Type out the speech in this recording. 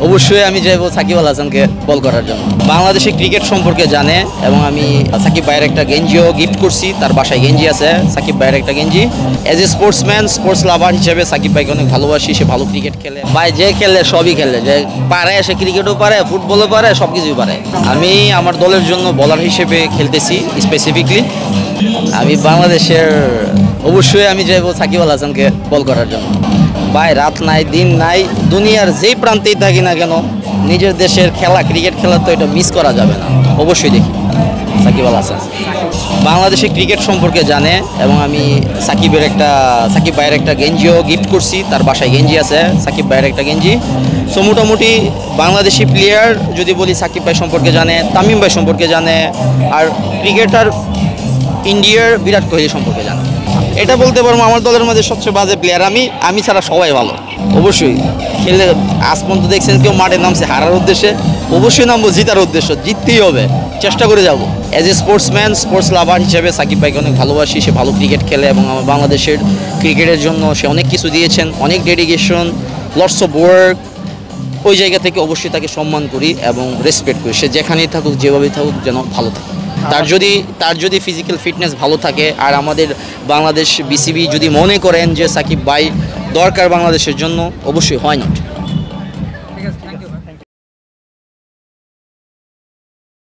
অবশ্যই আমি চাইবো সাকিব আল হাসানকে বল করার জন্য। বাংলাদেশে ক্রিকেট সম্পর্কে জানে এবং আমি সাকিব ভাইয়ের একটা গেঞ্জিও গিফট করছি, তার বাসায় গেঞ্জি আছে সাকিব ভাইয়ের একটা গেঞ্জি। অ্যাজ এ স্পোর্টসম্যান, স্পোর্টস লাভার হিসেবে সাকিব ভাইকে অনেক ভালোবাসি। সে ভালো ক্রিকেট খেলে, ভাই যে খেলে সবই খেলে, যে পারে সে ক্রিকেটও পারে, ফুটবলও পারে, সব কিছুই পারে। আমি আমার দলের জন্য বলার হিসেবে খেলতেছি স্পেসিফিকলি। আমি বাংলাদেশের অবশ্যই আমি চাইবো সাকিব আল হাসানকে বল করার জন্য। ভাই রাত নাই দিন নাই, দুনিয়ার যেই প্রান্তেই থাকি না কেন, নিজের দেশের খেলা ক্রিকেট খেলা তো এটা মিস করা যাবে না। অবশ্যই দেখি সাকিব আল হাসান। বাংলাদেশে ক্রিকেট সম্পর্কে জানে এবং আমি সাকিব ভাইয়ের একটা গেঞ্জিও গিফট করছি, তার বাসায় গেঞ্জি আছে সাকিব ভাইয়ের একটা গেঞ্জি। সো মোটামুটি বাংলাদেশি প্লেয়ার যদি বলি সাকিব ভাই সম্পর্কে জানে, তামিম ভাই সম্পর্কে জানে, আর ক্রিকেটার ইন্ডিয়ার বিরাট কোহলি সম্পর্কে জানে। এটা বলতে পারবো আমার দলের মধ্যে সবচেয়ে বাজে প্লেয়ার আমি ছাড়া সবাই ভালো। অবশ্যই খেলে আজ পর্যন্ত দেখছেন কেউ মাঠে নামছে হারার উদ্দেশ্যে? অবশ্যই নামবো জিতার উদ্দেশ্য, জিততেই হবে, চেষ্টা করে যাব। অ্যাজ এ স্পোর্টসম্যান, স্পোর্টস লাভার হিসেবে সাকিব ভাইকে অনেক ভালোবাসি। সে ভালো ক্রিকেট খেলে এবং আমার বাংলাদেশের ক্রিকেটের জন্য সে অনেক কিছু দিয়েছেন, অনেক ডেডিকেশন, লটস অফ ওয়ার্ক। ওই জায়গা থেকে অবশ্যই তাকে সম্মান করি এবং রেসপেক্ট করি। সে যেখানেই থাকুক, যেভাবেই থাকুক, যেন ভালো থাকে। তার যদি ফিজিক্যাল ফিটনেস ভালো থাকে, আর আমাদের বাংলাদেশ বিসিবি যদি মনে করেন যে সাকিব ভাই দরকার বাংলাদেশের জন্য, অবশ্যই হয় নট।